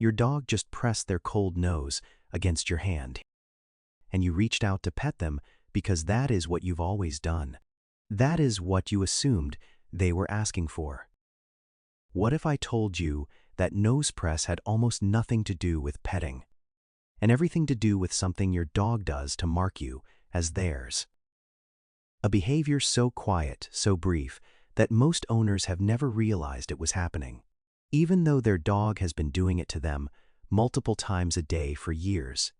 Your dog just pressed their cold nose against your hand, and you reached out to pet them because that is what you've always done. That is what you assumed they were asking for. What if I told you that nose press had almost nothing to do with petting, and everything to do with something your dog does to mark you as theirs? A behavior so quiet, so brief, that most owners have never realized it was happening, even though their dog has been doing it to them multiple times a day for years.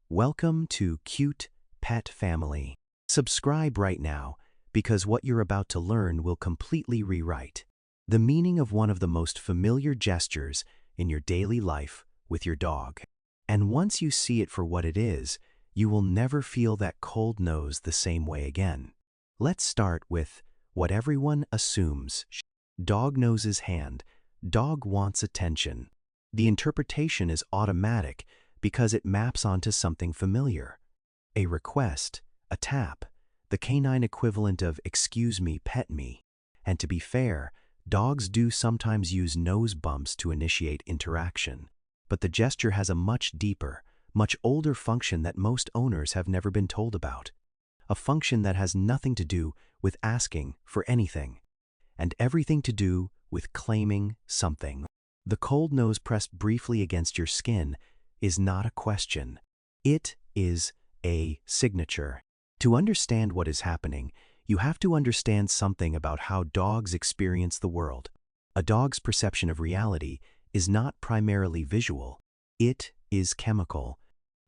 Welcome to Cute Pet Family. Subscribe right now, because what you're about to learn will completely rewrite the meaning of one of the most familiar gestures in your daily life with your dog. And once you see it for what it is, you will never feel that cold nose the same way again. Let's start with what everyone assumes. Dog noses hand. Dog wants attention. The interpretation is automatic because it maps onto something familiar. A request, a tap, the canine equivalent of "excuse me, pet me." And to be fair, dogs do sometimes use nose bumps to initiate interaction. But the gesture has a much deeper, much older function that most owners have never been told about. A function that has nothing to do with asking for anything, and everything to do with claiming something. The cold nose pressed briefly against your skin is not a question. It is a signature. To understand what is happening, you have to understand something about how dogs experience the world. A dog's perception of reality is not primarily visual. It is chemical.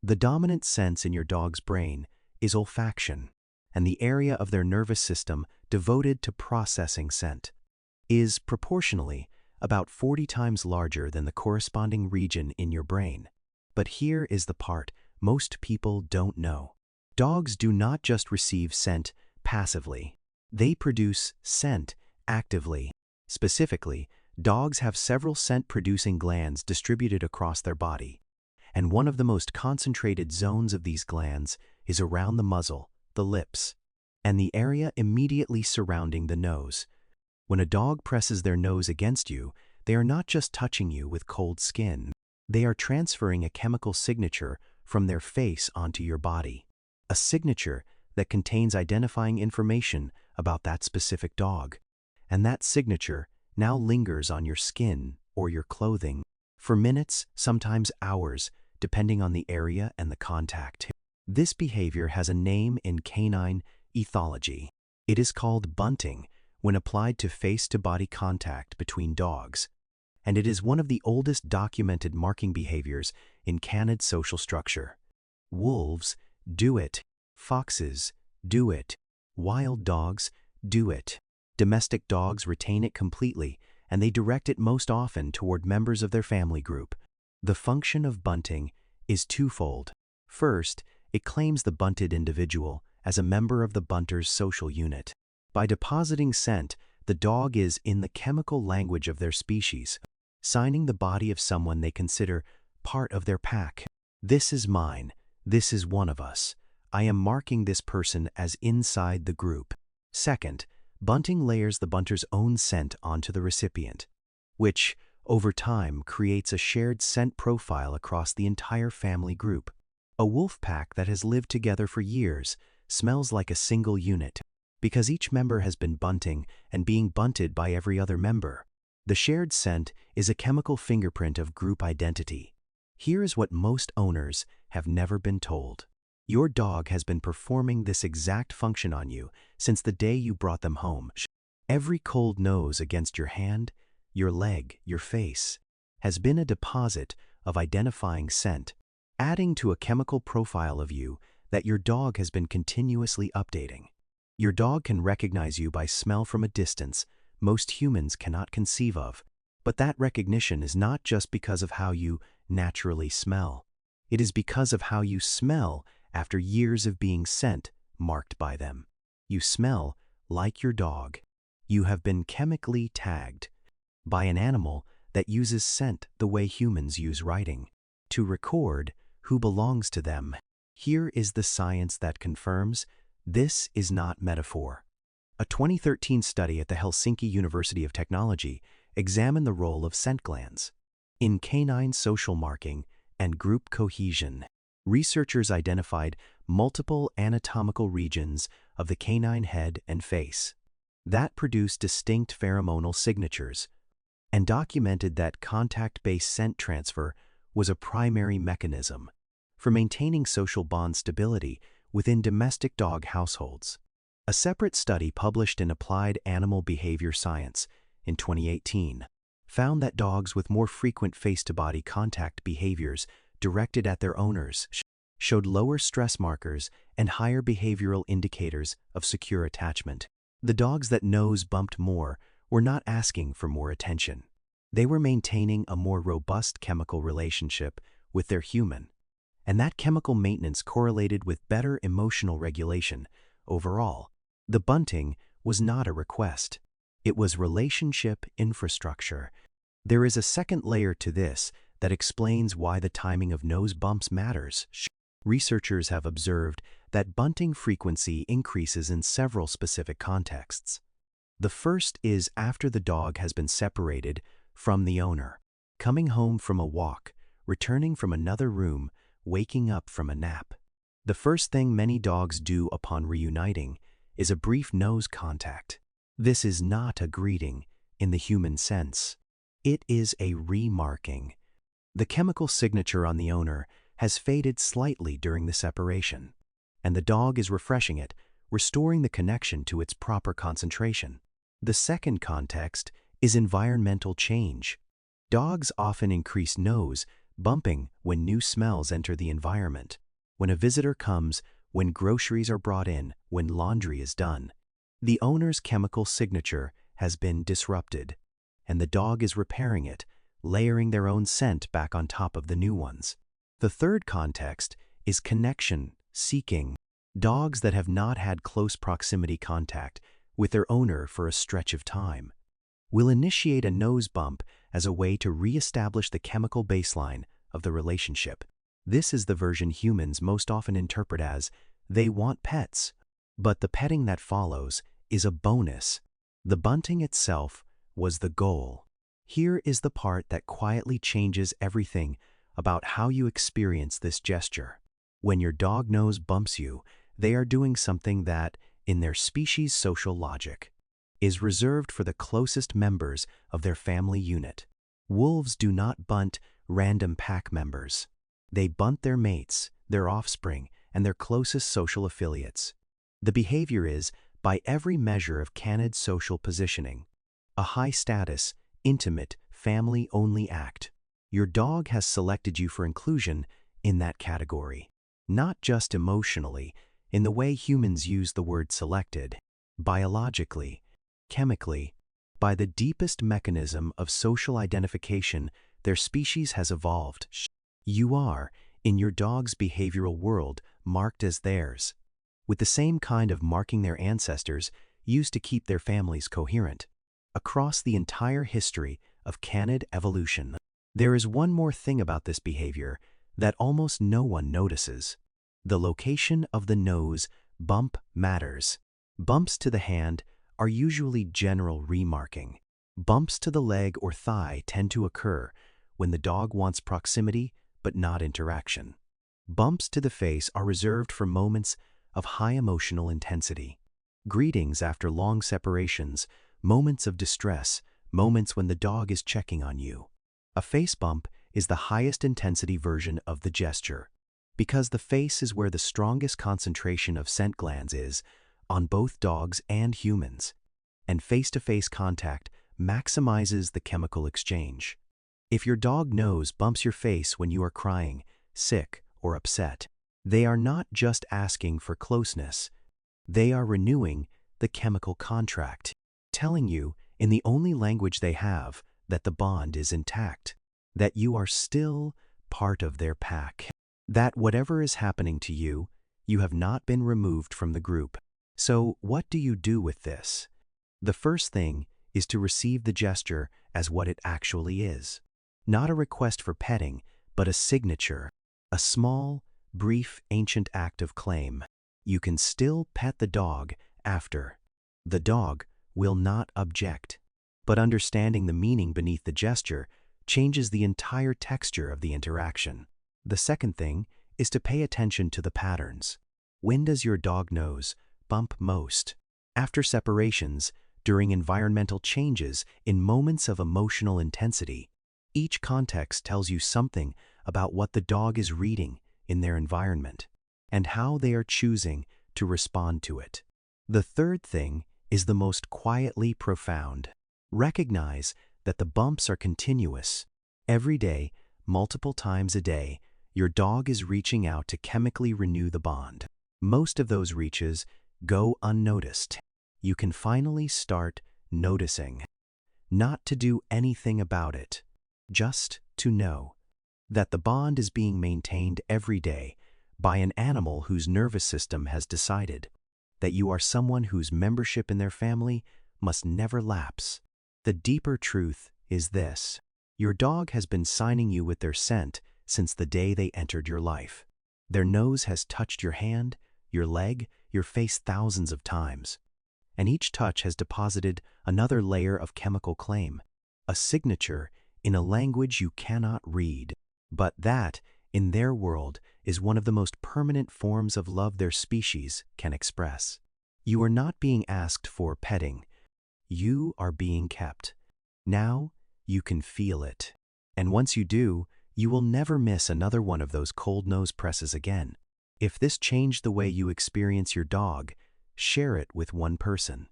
The dominant sense in your dog's brain is olfaction, and the area of their nervous system devoted to processing scent is proportionally about 40 times larger than the corresponding region in your brain. But here is the part most people don't know. Dogs do not just receive scent passively. They produce scent actively. Specifically, dogs have several scent-producing glands distributed across their body, and one of the most concentrated zones of these glands is around the muzzle, the lips, and the area immediately surrounding the nose. When a dog presses their nose against you, they are not just touching you with cold skin. They are transferring a chemical signature from their face onto your body. A signature that contains identifying information about that specific dog. And that signature now lingers on your skin or your clothing for minutes, sometimes hours, depending on the area and the contact. This behavior has a name in canine ethology. It is called bunting when applied to face-to-body contact between dogs, and it is one of the oldest documented marking behaviors in canid social structure. Wolves do it. Foxes do it. Wild dogs do it. Domestic dogs retain it completely, and they direct it most often toward members of their family group. The function of bunting is twofold. First, it claims the bunted individual as a member of the bunter's social unit. By depositing scent, the dog is in the chemical language of their species, signing the body of someone they consider part of their pack. This is mine. This is one of us. I am marking this person as inside the group. Second, bunting layers the bunter's own scent onto the recipient, which, over time, creates a shared scent profile across the entire family group. A wolf pack that has lived together for years smells like a single unit, because each member has been bunting and being bunted by every other member. The shared scent is a chemical fingerprint of group identity. Here is what most owners have never been told. Your dog has been performing this exact function on you since the day you brought them home. Every cold nose against your hand, your leg, your face, has been a deposit of identifying scent, adding to a chemical profile of you that your dog has been continuously updating. Your dog can recognize you by smell from a distance most humans cannot conceive of, but that recognition is not just because of how you naturally smell. It is because of how you smell after years of being scent marked by them. You smell like your dog. You have been chemically tagged by an animal that uses scent the way humans use writing, to record who belongs to them. Here is the science that confirms this is not metaphor. A 2013 study at the Helsinki University of Technology examined the role of scent glands In canine social marking and group cohesion, researchers identified multiple anatomical regions of the canine head and face that produce distinct pheromonal signatures and documented that contact-based scent transfer was a primary mechanism for maintaining social bond stability within domestic dog households. A separate study published in Applied Animal Behavior Science in 2018 found that dogs with more frequent face-to-body contact behaviors directed at their owners showed lower stress markers and higher behavioral indicators of secure attachment. The dogs that nose-bumped more were not asking for more attention. They were maintaining a more robust chemical relationship with their human, and that chemical maintenance correlated with better emotional regulation overall. The bunting was not a request. It was relationship infrastructure. There is a second layer to this that explains why the timing of nose bumps matters. Researchers have observed that bunting frequency increases in several specific contexts. The first is after the dog has been separated from the owner, coming home from a walk, returning from another room, waking up from a nap. The first thing many dogs do upon reuniting is a brief nose contact. This is not a greeting in the human sense. It is a remarking. The chemical signature on the owner has faded slightly during the separation, and the dog is refreshing it, restoring the connection to its proper concentration. The second context is environmental change. Dogs often increase nose bumping when new smells enter the environment, when a visitor comes, when groceries are brought in, when laundry is done. The owner's chemical signature has been disrupted, and the dog is repairing it, layering their own scent back on top of the new ones. The third context is connection seeking. Dogs that have not had close proximity contact with their owner for a stretch of time will initiate a nose bump as a way to re-establish the chemical baseline of the relationship. This is the version humans most often interpret as, they want pets, but the petting that follows is a bonus. The bunting itself was the goal. Here is the part that quietly changes everything about how you experience this gesture. When your dog nose bumps you, they are doing something that, in their species' social logic, is reserved for the closest members of their family unit. Wolves do not bunt random pack members. They bunt their mates, their offspring, and their closest social affiliates. The behavior is, by every measure of canid social positioning, a high-status, intimate, family-only act. Your dog has selected you for inclusion in that category, not just emotionally, in the way humans use the word selected, biologically, chemically, by the deepest mechanism of social identification their species has evolved. You are, in your dog's behavioral world, marked as theirs, with the same kind of marking their ancestors used to keep their families coherent. Across the entire history of canid evolution, there is one more thing about this behavior that almost no one notices. The location of the nose bump matters. Bumps to the hand are usually general remarking. Bumps to the leg or thigh tend to occur when the dog wants proximity but not interaction. Bumps to the face are reserved for moments of high emotional intensity. Greetings after long separations, moments of distress, moments when the dog is checking on you. A face bump is the highest intensity version of the gesture, because the face is where the strongest concentration of scent glands is on both dogs and humans, and face-to-face contact maximizes the chemical exchange. If your dog nose bumps your face when you are crying, sick, or upset, they are not just asking for closeness. They are renewing the chemical contract, telling you in the only language they have that the bond is intact, that you are still part of their pack, that whatever is happening to you, you have not been removed from the group. So what do you do with this? The first thing is to receive the gesture as what it actually is. Not a request for petting, but a signature, a small, brief, ancient act of claim. You can still pet the dog after. The dog will not object. But understanding the meaning beneath the gesture changes the entire texture of the interaction. The second thing is to pay attention to the patterns. When does your dog nose bump most? After separations, during environmental changes, in moments of emotional intensity. Each context tells you something about what the dog is reading in their environment and how they are choosing to respond to it. The third thing is the most quietly profound. Recognize that the bumps are continuous. Every day, multiple times a day, your dog is reaching out to chemically renew the bond. Most of those reaches go unnoticed. You can finally start noticing. Not to do anything about it, just to know that the bond is being maintained every day by an animal whose nervous system has decided that you are someone whose membership in their family must never lapse. The deeper truth is this: your dog has been signing you with their scent since the day they entered your life. Their nose has touched your hand, your leg, your face thousands of times, and each touch has deposited another layer of chemical claim, a signature in a language you cannot read. But that, in their world, is one of the most permanent forms of love their species can express. You are not being asked for petting. You are being kept. Now, you can feel it. And once you do, you will never miss another one of those cold nose presses again. If this changed the way you experience your dog, share it with one person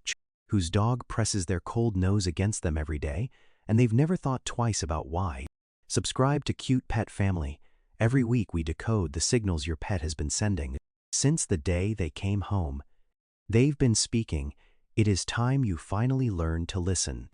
whose dog presses their cold nose against them every day, and they've never thought twice about why. Subscribe to Cute Pet Family. Every week we decode the signals your pet has been sending. Since the day they came home, they've been speaking. It is time you finally learn to listen.